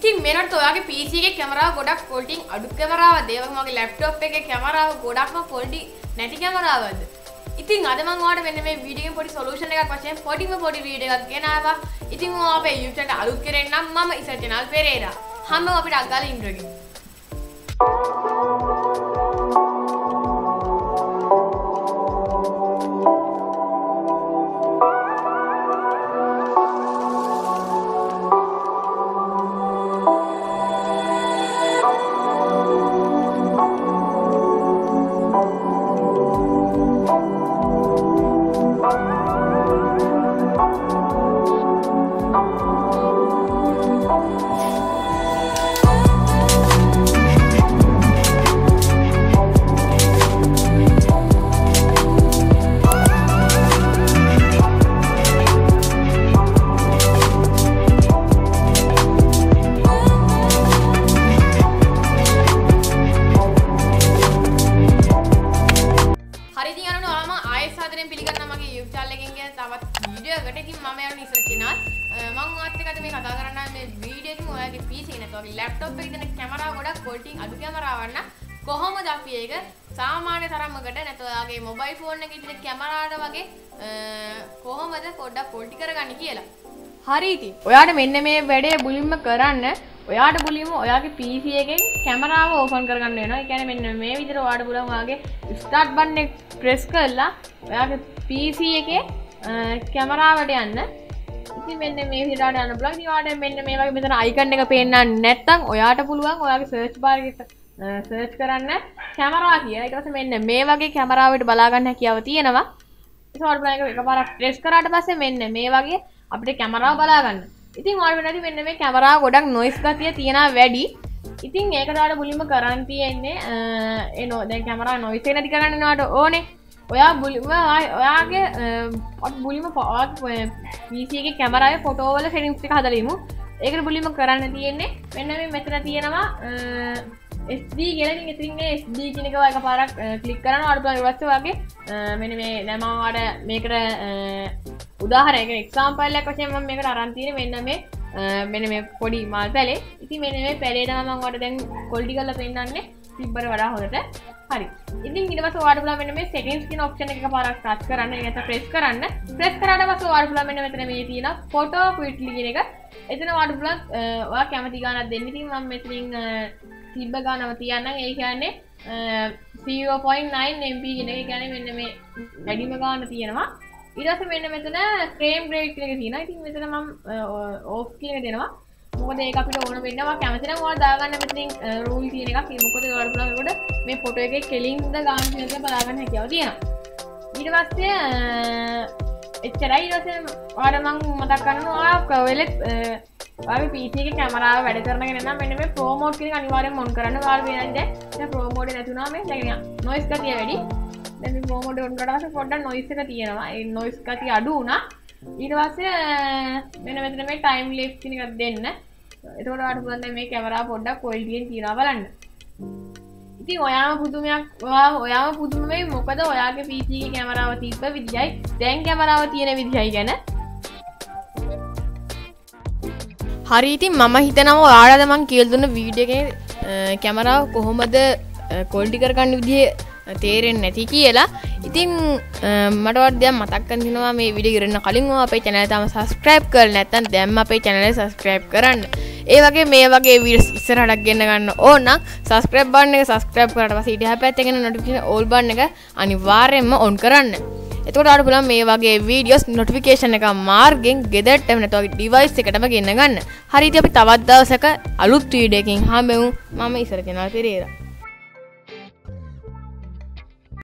ඉතින් මේකට ඔයාගේ PC එකේ කැමරාව ගොඩක් quality අඩු කැමරාවක්ද? ඒ වගේම ඔයාගේ laptop එකේ කැමරාව ගොඩක්ම quality නැති කැමරාවක්ද? ඉතින් අද මම ඔයාලට මෙන්න මේ වීඩියෝ එකෙන් පොඩි solution එකක් වශයෙන් පොඩි වීඩියෝ එකක් ගෙනාවා. ඉතින් ඔයා අපේ YouTube channel අලුත් කරේ නම් මම Isara channel පෙරේරා. හැමෝම අපිට අග්ගාලා ඉන්ට්‍රෝ එක. ලැප්ටොප් එකේ තියෙන කැමරාව ගොඩක් quality අඩු කැමරාවක් නම් කොහොමද අපි ඒක සාමාන්‍ය තරමකට නැත්නම් ඔයාගේ මොබයිල් ෆෝන් එකේ තියෙන කැමරාවට වගේ කොහොමද පොඩ්ඩක් quality කරගන්නේ කියලා. හරි ඉතින්. ඔයාට මෙන්න මේ වැඩේ මුලින්ම කරන්න ඔයාට මුලින්ම ඔයාගේ PC එකෙන් කැමරාව ඕපන් කරගන්න වෙනවා. ඒ කියන්නේ මෙන්න මේ විදිහට ඔයාට පුළුවන් ඔයාගේ start button එක press කරලා ඔයාගේ PC එකේ කැමරාවට යන්න. ඉතින් මෙන්න මේ විදිහට යන්න පුළුවන්. ඉතින් ඔයාලට මෙන්න මේ වගේ මෙතන icon එක පේන්නේ නැත්නම් ඔයාට පුළුවන් ඔයාගේ search bar එකේ search කරන්න කැමරා කියලා. ඊට පස්සේ මෙන්න මේ වගේ කැමරාවකට බලා ගන්න හැකියාව තියෙනවා. ඒක ඔයාලට බලන්න එකපාරක් press කරාට පස්සේ මෙන්න මේ වගේ අපිට කැමරාව බලා ගන්න. ඉතින් ඔයාලට වෙනදී මෙන්න මේ කැමරාව ගොඩක් noise ගතිය තියෙනවා වැඩි. ඉතින් ඒක දාලා මුලින්ම කරන් තියෙන්නේ දැන් කැමරාව noise එක නැති කරගන්න ඕනට ඕනේ. ඔයා ඔයාගේ මුලින්ම PC එකේ කැමරාවේ ෆොටෝ වල settings එක හදලා ඉමු. ඒකට මුලින්ම කරන්න තියෙන්නේ මෙන්න මේ මෙතන තියෙනවා SD කියලා. ඉතින් මේ SD කියන එක එකපාරක් ක්ලික් කරනවා. අර ඊට පස්සේ ඔයාගේ මෙන්න මේ දැන් මම ඔයාලට මේකට උදාහරණයක් එක්සැම්පල් එකක් වශයෙන් මම මේකට අරන් තියෙන්නේ මෙන්න මේ පොඩි මල් පැලේ. ඉතින් මෙන්න මේ පැලේ තමයි මම ඔයාලට දැන් quality කරලා පෙන්නන්නේ තිබ්බට වඩා හොඳට. හරි. ඉතින් ඊට පස්සේ ඔයාලට පුළුවන් මෙන්න මේ settings කියන option එක එකපාරක් touch කරන්න. ඒක නැත්නම් press කරන්න. press කරාට පස්සේ ඔයාලට පුළුවන් මෙන්න මෙතන මේ තියෙන photo quickly කියන එක. එතන ඔයාලට පුළුවන් ඔයා කැමති ගානක් දෙන්න. ඉතින් මම මෙතනින් තිබ්බ ගානම තියන්නම්. ඒ කියන්නේ 0.9 MB කියන එක. ඒ කියන්නේ මෙන්න මේ වැඩිම ගාන තියෙනවා. ඊට පස්සේ මෙන්න මෙතන frame rate කියන එක තියෙනවා. ඉතින් මෙතන මම off කියන එක දෙනවා. මොකද ඒක අපිට ඕන වෙනවා කැමති නම් ඔයාලා දාගන්න මෙතනින් රූල් තියෙන එකක්. මොකද ඔයාලට පුළුවන් ඒකට මේ ෆොටෝ එකේ කෙලින්ද ගන්න කියන එක බලා ගන්න හැකියාව තියෙනවා. ඊට පස්සේ එච්චරයි. ඊට පස්සේ ඔයාලට මම මතක් කරනවා ඔයාලා වෙලෙත් ඔයාගේ PC එකේ කැමරාව වැඩ කරන කෙනා නම් මෙන්න මේ pro mode කියන එක අනිවාර්යෙන්ම on කරන්න. ඔයාලා වෙනද දැන් pro mode නැති වුණා මේ දැන් noise ගතිය වැඩි. දැන් මේ pro mode on කරලා පස්සේ පොඩ්ඩක් noise එක තියෙනවා. ඒ noise ගතිය අඩු වුණා. ඊට පස්සේ මෙන්න මෙතන මේ time lapse කියන එකක් දෙන්න. එතකොට ඔයාලට පුළුවන් දැන් මේ කැමරාව පොඩ්ඩක් quality එකෙන් තියනවා බලන්න. ඉතින් ඔයාම පුදුම වෙයි. මොකද ඔයාගේ PC එකේ කැමරාව තිබ්බ විදියයි දැන් කැමරාව තියෙන විදියයි ගැන. හරි ඉතින් මම හිතනවා ඔයාලට මම කියලා දුන්න වීඩියෝ එකේ කැමරාව කොහොමද quality කරගන්න විදිය තේරෙන්නේ නැති කියලා. ඉතින් මට වත් දැන් මතක් කරන් දිනවා මේ වීඩියෝ ඉරන්න කලින් ඔයා අපේ channel එක තාම subscribe කරලා නැත්නම් දැන්ම අපේ channel එක subscribe කරන්න. ඒ වගේ මේ වගේ වීඩියෝස් ඉස්සරහට ගෙන්න ගන්න ඕන නම් subscribe button එක subscribe කරාට පස්සේ ඊට හැපැත්තේ තියෙන notification all button එක අනිවාර්යයෙන්ම on කරන්න. එතකොට ඔයාලට පුළුවන් මේ වගේ වීඩියෝස් notification එක මාර්ගෙන් ගෙදරට නැත්නම් ඔයාගේ device එකටම ගෙන්න ගන්න. හරි ඉතින් අපි තවත් දවසක අලුත් වීඩියෝ එකකින් හම්බෙමු. මම ඉසර channel පෙරේරා.